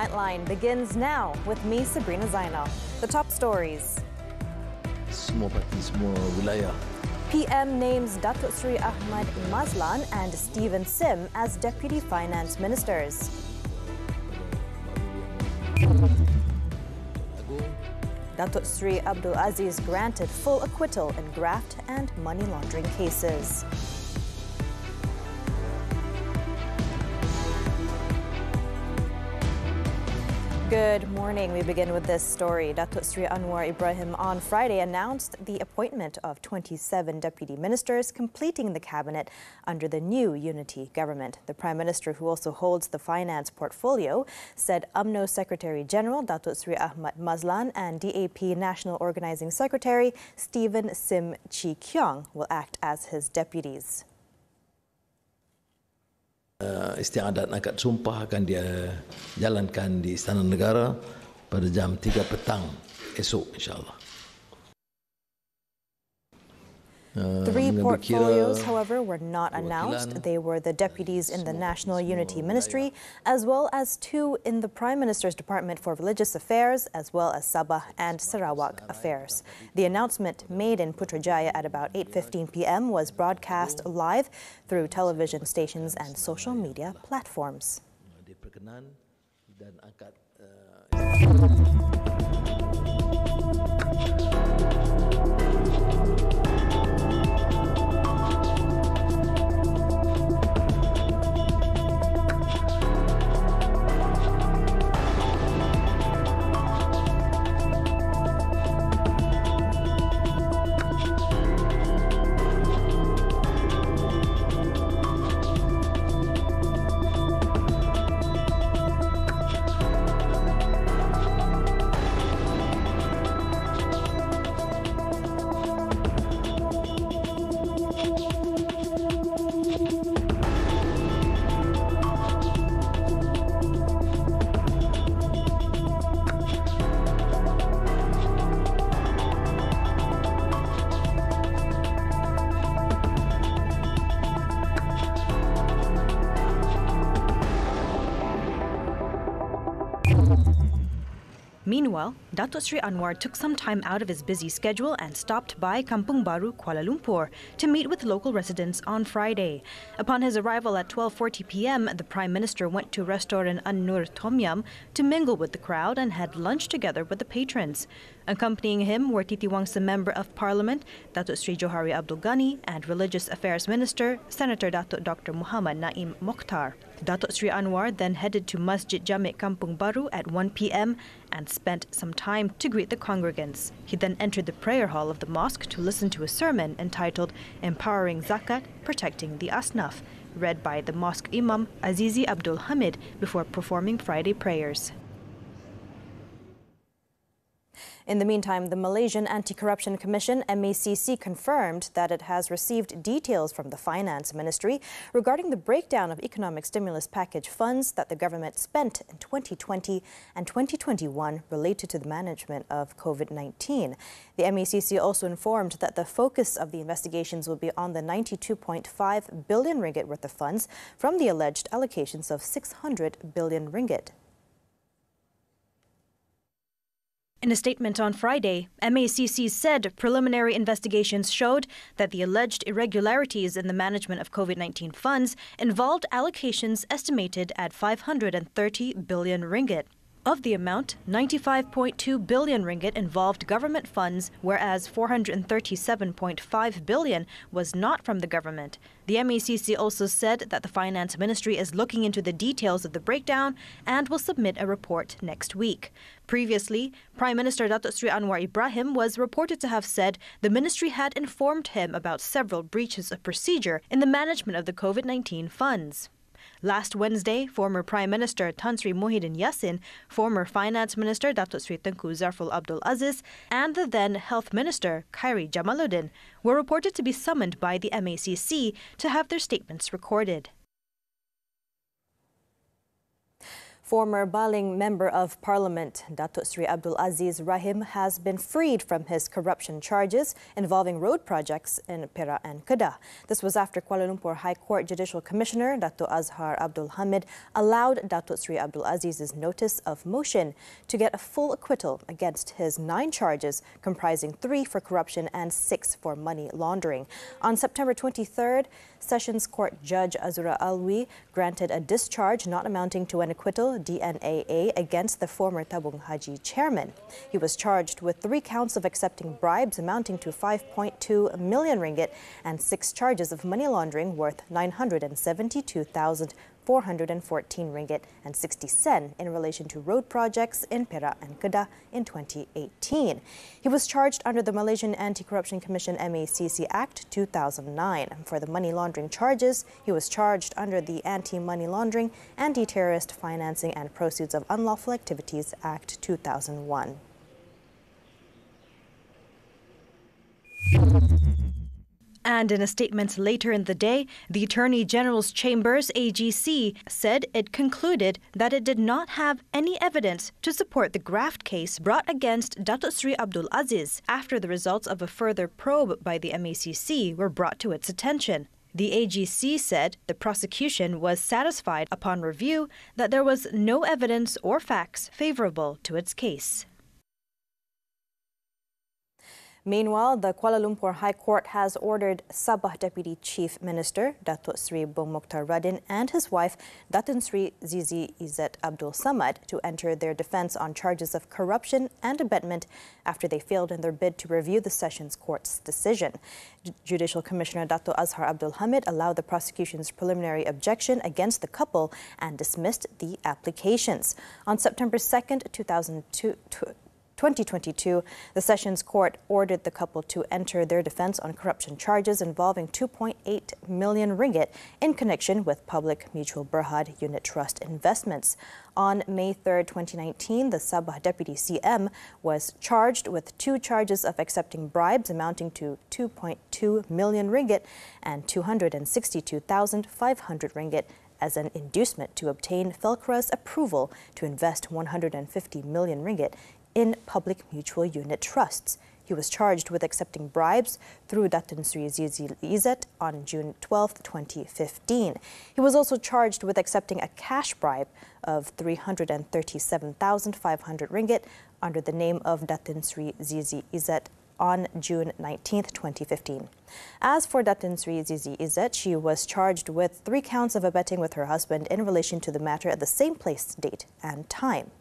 Nightline begins now with me, Sabrina Zainal. The top stories. Semua wilayah. PM names Datuk Seri Ahmad Maslan and Stephen Sim as Deputy Finance Ministers. Datuk Seri Abdul Aziz granted full acquittal in graft and money laundering cases. Good morning. We begin with this story. Datuk Seri Anwar Ibrahim on Friday announced the appointment of 27 deputy ministers, completing the cabinet under the new unity government. The Prime Minister, who also holds the finance portfolio, said UMNO Secretary General Datuk Seri Ahmad Maslan and DAP National Organising Secretary Stephen Sim Chi Kyong will act as his deputies. Istiadat akad sumpah akan dia jalankan di Istana Negara pada jam 3 petang esok, insyaAllah. Three portfolios, however, were not announced. They were the deputies in the National Unity Ministry, as well as two in the Prime Minister's Department for Religious Affairs, as well as Sabah and Sarawak Affairs. The announcement made in Putrajaya at about 8:15 p.m. was broadcast live through television stations and social media platforms. Meanwhile, Datuk Seri Anwar took some time out of his busy schedule and stopped by Kampung Baru, Kuala Lumpur to meet with local residents on Friday. Upon his arrival at 12:40 p.m., the Prime Minister went to restaurant An-Nur Tom Yum to mingle with the crowd and had lunch together with the patrons. Accompanying him were Titiwangsa Member of Parliament, Datuk Seri Johari Abdul Ghani, and Religious Affairs Minister, Senator Datuk Dr. Muhammad Naim Mokhtar. Datuk Seri Anwar then headed to Masjid Jamek Kampung Baru at 1 p.m. and spent some time to greet the congregants. He then entered the prayer hall of the mosque to listen to a sermon entitled Empowering Zakat, Protecting the Asnaf, read by the mosque Imam Azizi Abdul Hamid before performing Friday prayers. In the meantime, the Malaysian Anti-Corruption Commission, MACC, confirmed that it has received details from the Finance Ministry regarding the breakdown of economic stimulus package funds that the government spent in 2020 and 2021 related to the management of COVID-19. The MACC also informed that the focus of the investigations will be on the 92.5 billion ringgit worth of funds from the alleged allocations of 600 billion ringgit. In a statement on Friday, MACC said preliminary investigations showed that the alleged irregularities in the management of COVID-19 funds involved allocations estimated at 530 billion ringgit. Of the amount, 95.2 billion ringgit involved government funds, whereas 437.5 billion was not from the government. The MACC also said that the Finance Ministry is looking into the details of the breakdown and will submit a report next week. Previously, Prime Minister Datuk Seri Anwar Ibrahim was reported to have said the ministry had informed him about several breaches of procedure in the management of the COVID-19 funds. Last Wednesday, former Prime Minister Tan Sri Muhyiddin Yassin, former Finance Minister Datuk Sri Tengku Zarful Abdul Aziz, and the then Health Minister Khairi Jamaluddin were reported to be summoned by the MACC to have their statements recorded. Former Baling Member of Parliament Datuk Sri Abdul Aziz Rahim has been freed from his corruption charges involving road projects in Perak and Kedah. This was after Kuala Lumpur High Court Judicial Commissioner Datuk Azhar Abdul Hamid allowed Datuk Sri Abdul Aziz's notice of motion to get a full acquittal against his 9 charges, comprising 3 for corruption and 6 for money laundering. On September 23rd, Sessions Court Judge Azura Alwi granted a discharge not amounting to an acquittal DNAA against the former Tabung Haji chairman. He was charged with 3 counts of accepting bribes amounting to 5.2 million ringgit and 6 charges of money laundering worth 972,414 ringgit and 60 sen in relation to road projects in Perak and Kedah in 2018. He was charged under the Malaysian Anti-Corruption Commission MACC Act 2009. For the money laundering charges, he was charged under the Anti-Money Laundering, Anti-Terrorist Financing and Proceeds of Unlawful Activities Act 2001. And in a statement later in the day, the Attorney General's Chambers, AGC, said it concluded that it did not have any evidence to support the graft case brought against Datuk Sri Abdul Aziz after the results of a further probe by the MACC were brought to its attention. The AGC said the prosecution was satisfied upon review that there was no evidence or facts favorable to its case. Meanwhile, the Kuala Lumpur High Court has ordered Sabah Deputy Chief Minister Datuk Sri Bong Mokhtar Radin and his wife Datin Sri Zizi Izzat Abdul Samad to enter their defence on charges of corruption and abetment after they failed in their bid to review the Sessions Court's decision. Judicial Commissioner Datuk Azhar Abdul Hamid allowed the prosecution's preliminary objection against the couple and dismissed the applications. On September 2nd, 2022, the Sessions Court ordered the couple to enter their defence on corruption charges involving 2.8 million ringgit in connection with Public Mutual Berhad Unit Trust investments. On May 3rd, 2019, the Sabah Deputy CM was charged with 2 charges of accepting bribes amounting to 2.2 million ringgit and 262,500 ringgit as an inducement to obtain Felcra's approval to invest 150 million ringgit in public mutual unit trusts. He was charged with accepting bribes through Datin Sri Zizi Izzat on June 12, 2015. He was also charged with accepting a cash bribe of 337,500 ringgit under the name of Datin Sri Zizi Izzat on June 19, 2015. As for Datin Sri Zizi Izzat, she was charged with 3 counts of abetting with her husband in relation to the matter at the same place, date and time.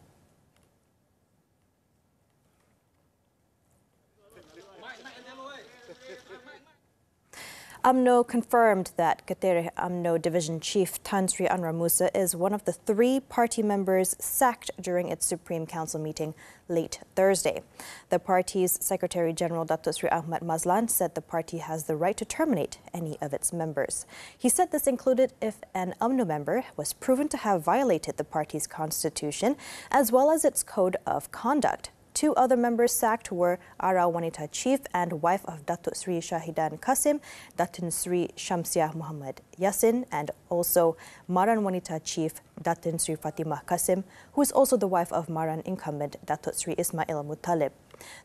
UMNO confirmed that Ketereh UMNO Division Chief Tan Sri Anwar Musa is one of the 3 party members sacked during its Supreme Council meeting late Thursday. The party's Secretary General Datuk Sri Ahmad Maslan said the party has the right to terminate any of its members. He said this included if an UMNO member was proven to have violated the party's constitution as well as its code of conduct. 2 other members sacked were Ara Wanita Chief and wife of Datuk Sri Shahidan Kasim, Datin Sri Shamsiah Muhammad Yassin, and also Maran Wanita Chief Datin Sri Fatimah Kasim, who is also the wife of Maran incumbent Datuk Sri Ismail Muttalib.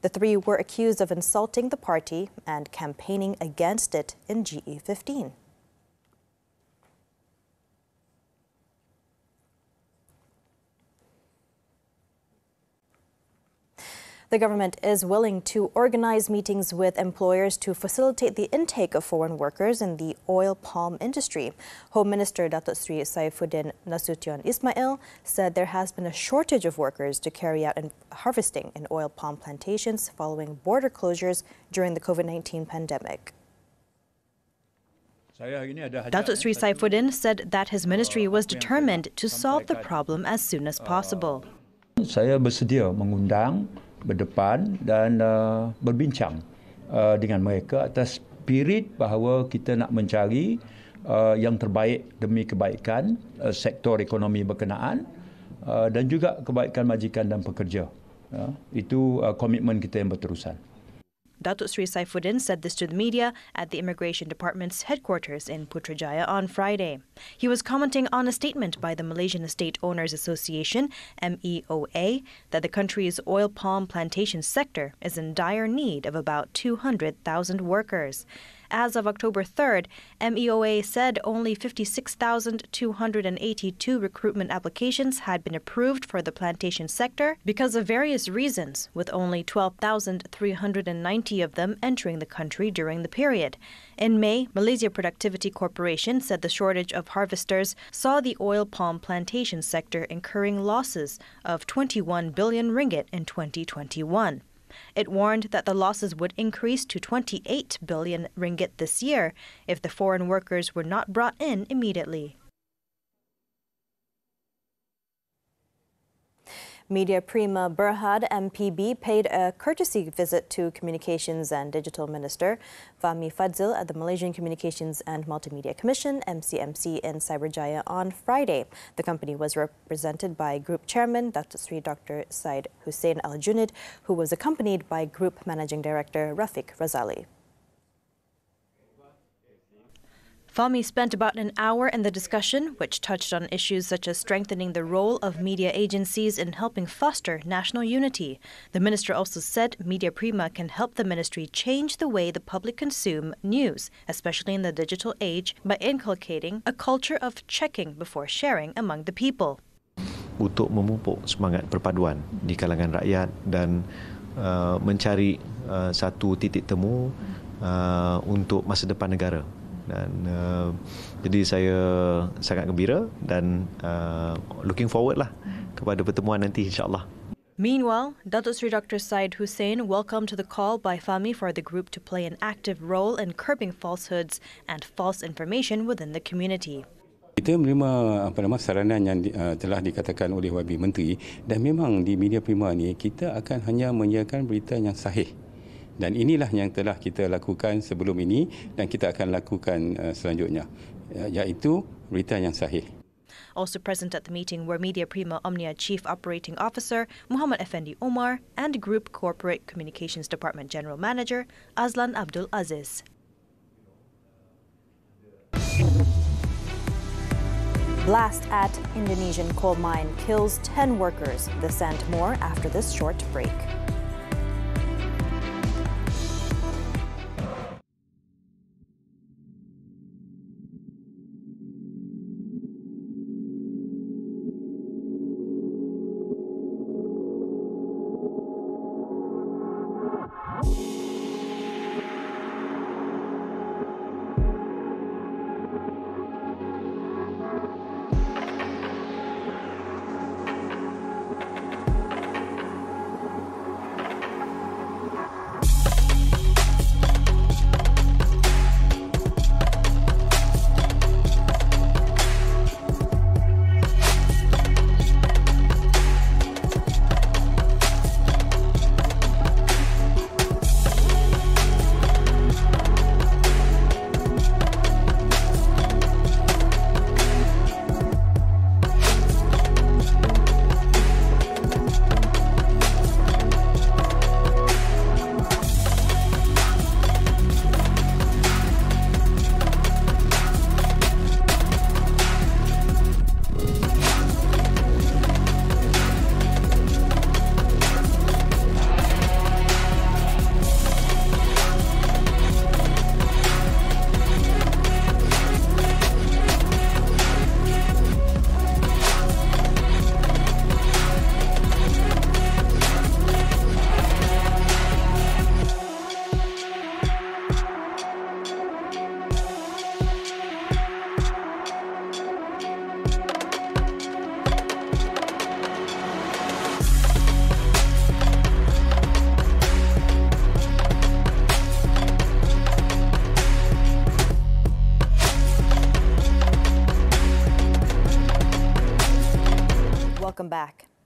The 3 were accused of insulting the party and campaigning against it in GE15. The government is willing to organize meetings with employers to facilitate the intake of foreign workers in the oil palm industry. Home Minister Datuk Sri Saifuddin Nasution Ismail said there has been a shortage of workers to carry out harvesting in oil palm plantations following border closures during the COVID-19 pandemic. Datuk Sri Saifuddin said that his ministry was determined to solve the problem as soon as possible. Saya bersedia mengundang, berdepan dan berbincang dengan mereka atas spirit bahawa kita nak mencari yang terbaik demi kebaikan sektor ekonomi berkenaan dan juga kebaikan majikan dan pekerja. Itu komitmen kita yang berterusan. Datuk Sri Saifuddin said this to the media at the Immigration Department's headquarters in Putrajaya on Friday. He was commenting on a statement by the Malaysian Estate Owners Association, MEOA, that the country's oil palm plantation sector is in dire need of about 200,000 workers. As of October 3rd, MEOA said only 56,282 recruitment applications had been approved for the plantation sector because of various reasons, with only 12,390 of them entering the country during the period. In May, Malaysia Productivity Corporation said the shortage of harvesters saw the oil palm plantation sector incurring losses of 21 billion ringgit in 2021. It warned that the losses would increase to 28 billion ringgit this year if the foreign workers were not brought in immediately. Media Prima Berhad MPB paid a courtesy visit to Communications and Digital Minister Fahmi Fadzil at the Malaysian Communications and Multimedia Commission, MCMC, in Cyberjaya on Friday. The company was represented by Group Chairman Dr. Syed Hussein Al-Junid, who was accompanied by Group Managing Director Rafiq Razali. Fahmi spent about an hour in the discussion, which touched on issues such as strengthening the role of media agencies in helping foster national unity. The minister also said Media Prima can help the ministry change the way the public consume news, especially in the digital age, by inculcating a culture of checking before sharing among the people. Untuk memupuk semangat perpaduan di kalangan rakyat dan mencari satu titik temu untuk masa depan negara. Dan jadi saya sangat gembira dan looking forward lah kepada pertemuan nanti insya-Allah. Meanwhile, Datuk Sri Dr. Syed Hussein welcomed the call by Fahmi for the group to play an active role in curbing falsehoods and false information within the community. Kita menerima saranan yang telah dikatakan oleh Wabi Menteri, dan memang di Media Prima ni kita akan hanya menyiarkan berita yang sahih. Dan inilah yang telah kita lakukan sebelum ini dan kita akan lakukan selanjutnya, iaitu berita yang sahih. Also present at the meeting were Media Prima Omnia Chief Operating Officer Muhammad Effendi Omar and Group Corporate Communications Department General Manager Azlan Abdul Aziz. Blast at Indonesian coal mine kills 10 workers. This and more after this short break.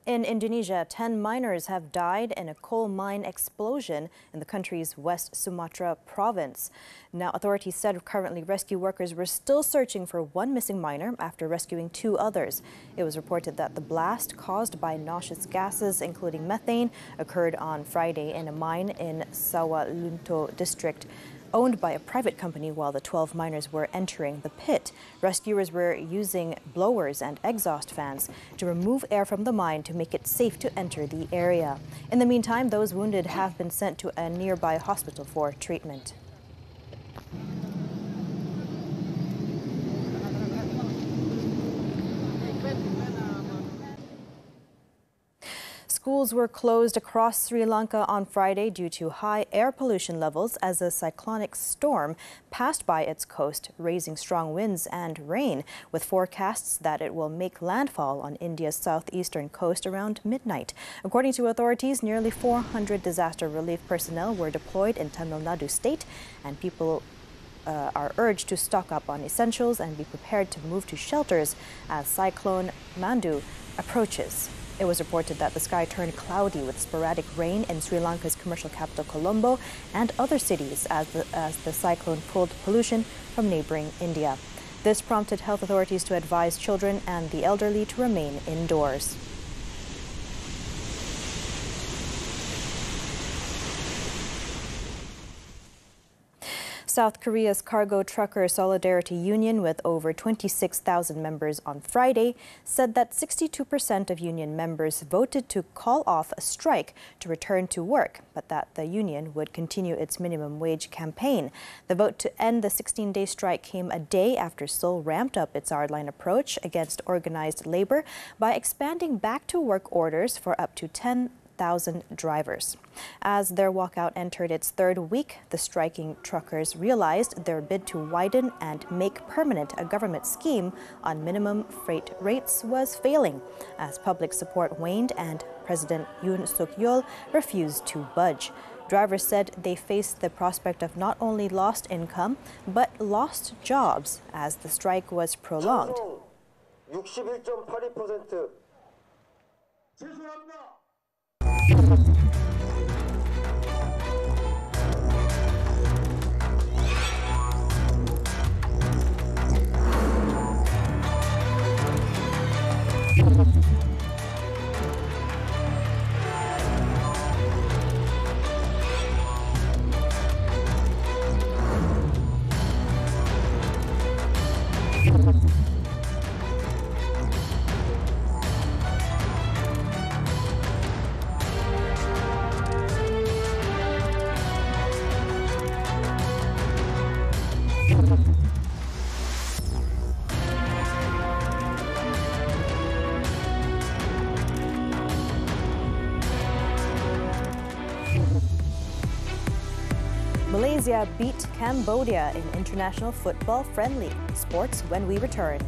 In Indonesia, 10 miners have died in a coal mine explosion in the country's West Sumatra province. Now, authorities said currently rescue workers were still searching for one missing miner after rescuing 2 others. It was reported that the blast, caused by noxious gases, including methane, occurred on Friday in a mine in Sawalunto district, owned by a private company while the 12 miners were entering the pit. Rescuers were using blowers and exhaust fans to remove air from the mine to make it safe to enter the area. In the meantime, those wounded have been sent to a nearby hospital for treatment. Schools were closed across Sri Lanka on Friday due to high air pollution levels as a cyclonic storm passed by its coast, raising strong winds and rain, with forecasts that it will make landfall on India's southeastern coast around midnight. According to authorities, nearly 400 disaster relief personnel were deployed in Tamil Nadu state, and people are urged to stock up on essentials and be prepared to move to shelters as Cyclone Mandu approaches. It was reported that the sky turned cloudy with sporadic rain in Sri Lanka's commercial capital Colombo and other cities as the cyclone pulled pollution from neighboring India. This prompted health authorities to advise children and the elderly to remain indoors. South Korea's cargo trucker solidarity union, with over 26,000 members on Friday, said that 62% of union members voted to call off a strike to return to work, but that the union would continue its minimum wage campaign. The vote to end the 16-day strike came a day after Seoul ramped up its hardline approach against organized labor by expanding back-to-work orders for up to 10,000 drivers. As their walkout entered its 3rd week, the striking truckers realized their bid to widen and make permanent a government scheme on minimum freight rates was failing, as public support waned and President Yoon Suk-yeol refused to budge. Drivers said they faced the prospect of not only lost income, but lost jobs as the strike was prolonged. 61.82%. Malaysia beat Cambodia in international football friendly. Sports when we return.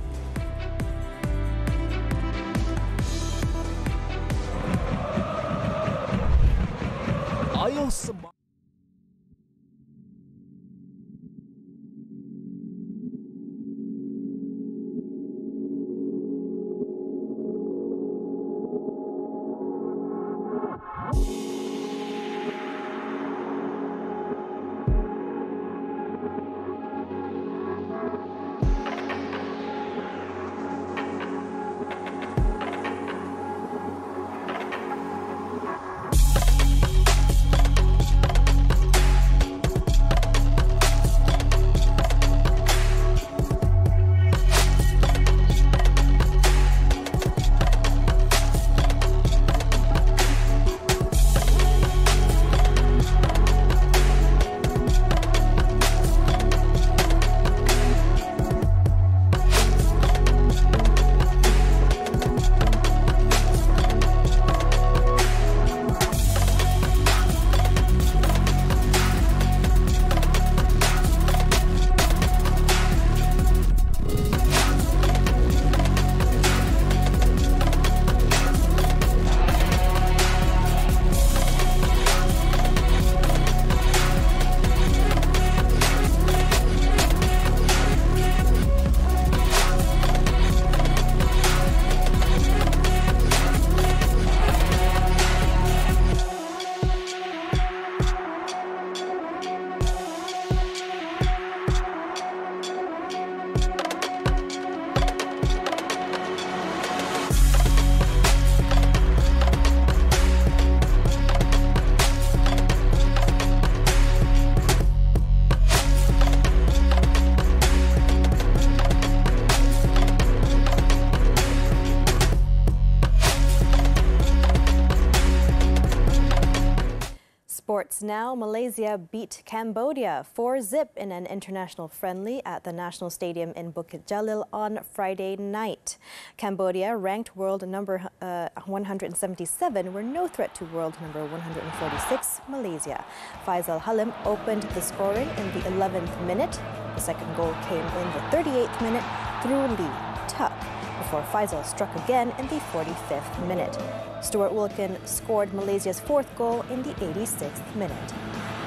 Sports now. Malaysia beat Cambodia 4-0 in an international friendly at the National Stadium in Bukit Jalil on Friday night. Cambodia, ranked world number 177, were no threat to world number 146, Malaysia. Faisal Halim opened the scoring in the 11th minute. The second goal came in the 38th minute through Lee Tuck, before Faisal struck again in the 45th minute. Stuart Wilkin scored Malaysia's fourth goal in the 86th minute.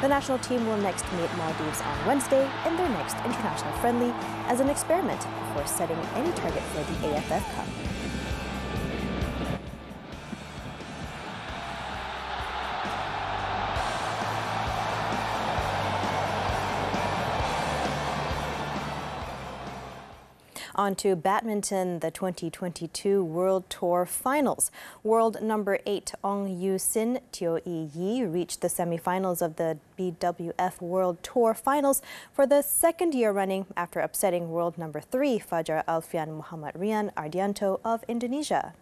The national team will next meet Maldives on Wednesday in their next international friendly as an experiment before setting any target for the AFF Cup. On to badminton, the 2022 World Tour Finals. World number 8 Ong Yu-sin, Teo Yi reached the semi-finals of the BWF World Tour Finals for the second year running after upsetting world number 3 Fajar Alfian Muhammad Rian Ardianto of Indonesia.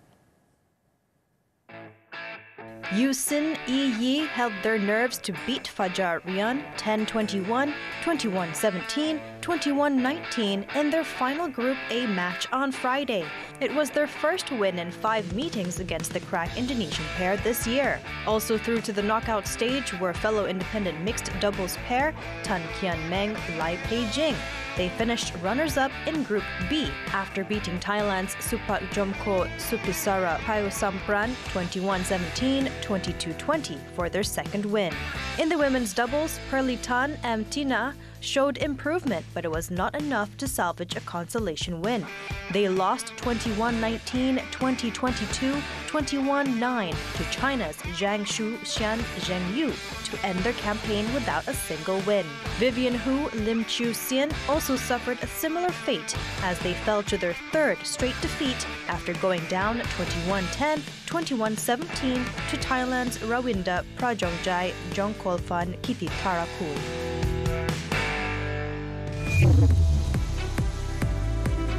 Yu-sin Yi held their nerves to beat Fajar Rian 10-21, 21-17, 21-19 in their final Group A match on Friday. It was their first win in 5 meetings against the crack Indonesian pair this year. Also through to the knockout stage were fellow independent mixed doubles pair Tan Kian Meng, Lai Pei Jing. They finished runners-up in Group B after beating Thailand's Supak Jomko Supisara Payosampran 21-17, 22-20 for their second win. In the women's doubles, Perli Tan and Tina showed improvement, but it was not enough to salvage a consolation win. They lost 21-19, 20-22, 21-9 to China's Zhang Shu-xian Zheng Yu to end their campaign without a single win. Vivian Hu, Lim Chiu-sien also suffered a similar fate as they fell to their third straight defeat after going down 21-10, 21-17 to Thailand's Rawinda Prajongjai Jongkolfan Kititarakul.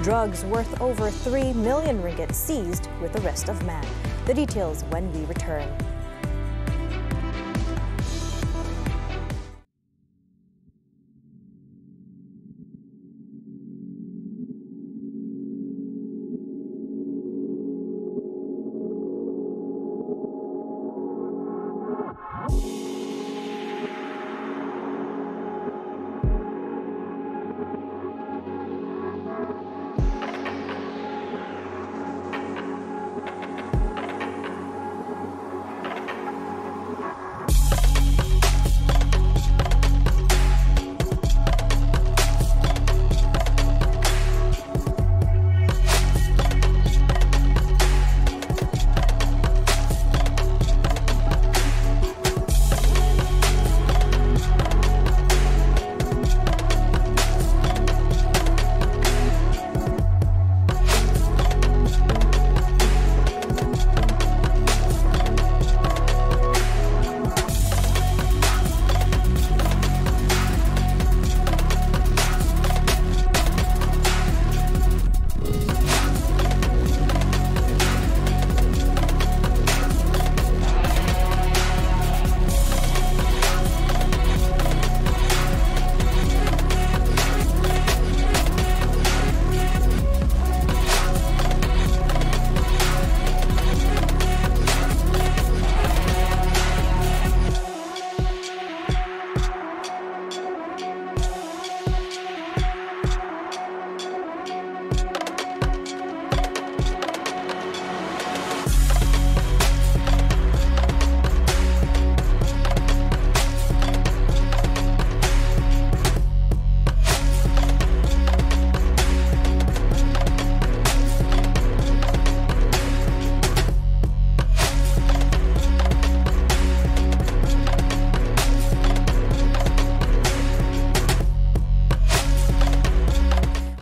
Drugs worth over 3 million ringgit seized with arrest of man. The details when we return.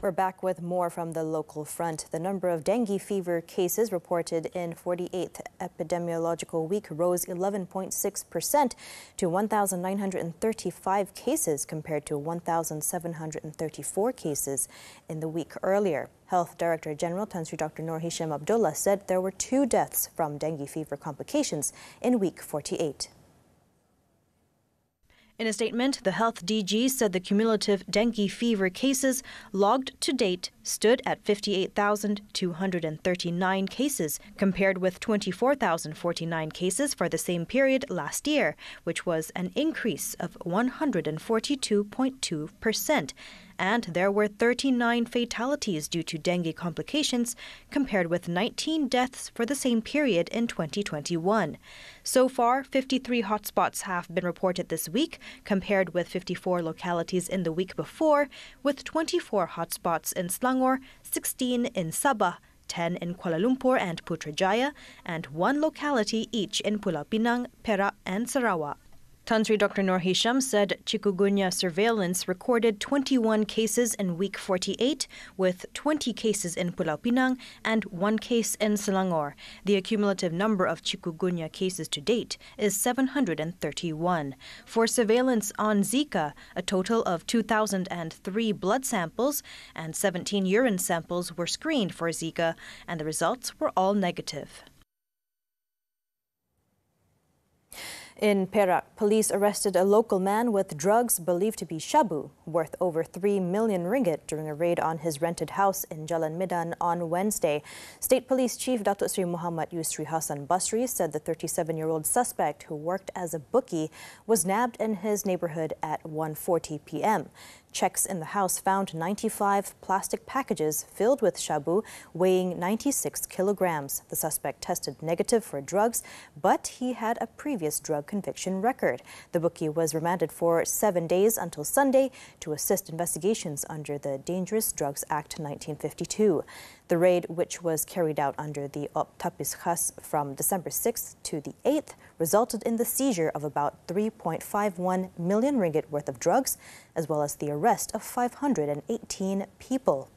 We're back with more from the local front. The number of dengue fever cases reported in 48th epidemiological week rose 11.6% to 1,935 cases compared to 1,734 cases in the week earlier. Health Director General Tan Sri Dr. Nur Hisham Abdullah said there were 2 deaths from dengue fever complications in week 48. In a statement, the health DG said the cumulative dengue fever cases logged to date stood at 58,239 cases, compared with 24,049 cases for the same period last year, which was an increase of 142.2%. And there were 39 fatalities due to dengue complications, compared with 19 deaths for the same period in 2021. So far, 53 hotspots have been reported this week, compared with 54 localities in the week before, with 24 hotspots in Selangor, 16 in Sabah, 10 in Kuala Lumpur and Putrajaya, and 1 locality each in Pulau Pinang, Perak and Sarawak. Tan Sri Dr. Nur Hisham said chikungunya surveillance recorded 21 cases in week 48, with 20 cases in Pulau Pinang and 1 case in Selangor. The cumulative number of chikungunya cases to date is 731. For surveillance on Zika, a total of 2,003 blood samples and 17 urine samples were screened for Zika, and the results were all negative. In Perak, police arrested a local man with drugs believed to be shabu, worth over 3 million ringgit, during a raid on his rented house in Jalan Medan on Wednesday. State Police Chief Datuk Seri Muhammad Yusri Hassan Basri said the 37-year-old suspect, who worked as a bookie, was nabbed in his neighborhood at 1:40 p.m. Checks in the house found 95 plastic packages filled with shabu weighing 96 kilograms. The suspect tested negative for drugs, but he had a previous drug conviction record. The bookie was remanded for 7 days until Sunday to assist investigations under the Dangerous Drugs Act 1952. The raid, which was carried out under the Tapis Khas from December 6th to the 8th, resulted in the seizure of about 3.51 million ringgit worth of drugs, as well as the arrest of 518 people.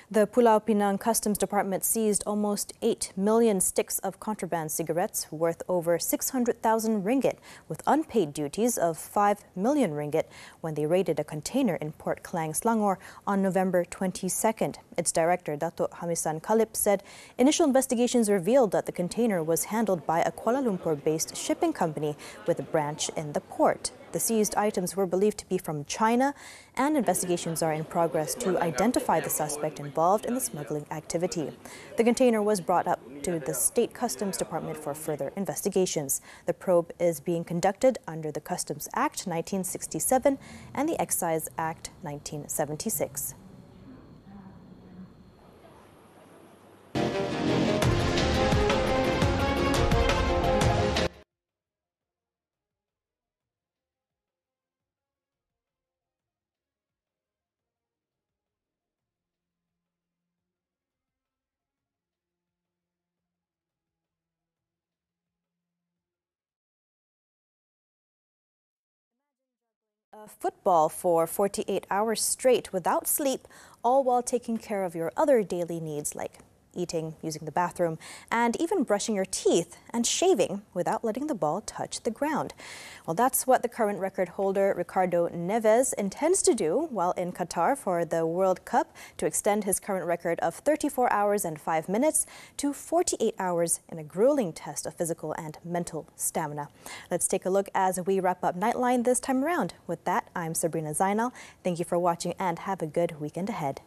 The Pulau Pinang Customs Department seized almost 8 million sticks of contraband cigarettes worth over 600,000 ringgit, with unpaid duties of 5 million ringgit when they raided a container in Port Klang, Selangor on November 22nd. Its director, Datuk Hamisan Kalip, said initial investigations revealed that the container was handled by a Kuala Lumpur-based shipping company with a branch in the port. The seized items were believed to be from China, and investigations are in progress to identify the suspect involved in the smuggling activity. The container was brought up to the State Customs Department for further investigations. The probe is being conducted under the Customs Act 1967 and the Excise Act 1976. Football for 48 hours straight without sleep, all while taking care of your other daily needs like eating, using the bathroom, and even brushing your teeth and shaving without letting the ball touch the ground. Well, that's what the current record holder Ricardo Neves intends to do while in Qatar for the World Cup, to extend his current record of 34 hours and 5 minutes to 48 hours in a grueling test of physical and mental stamina. Let's take a look as we wrap up Nightline this time around. With that, I'm Sabrina Zainal. Thank you for watching and have a good weekend ahead.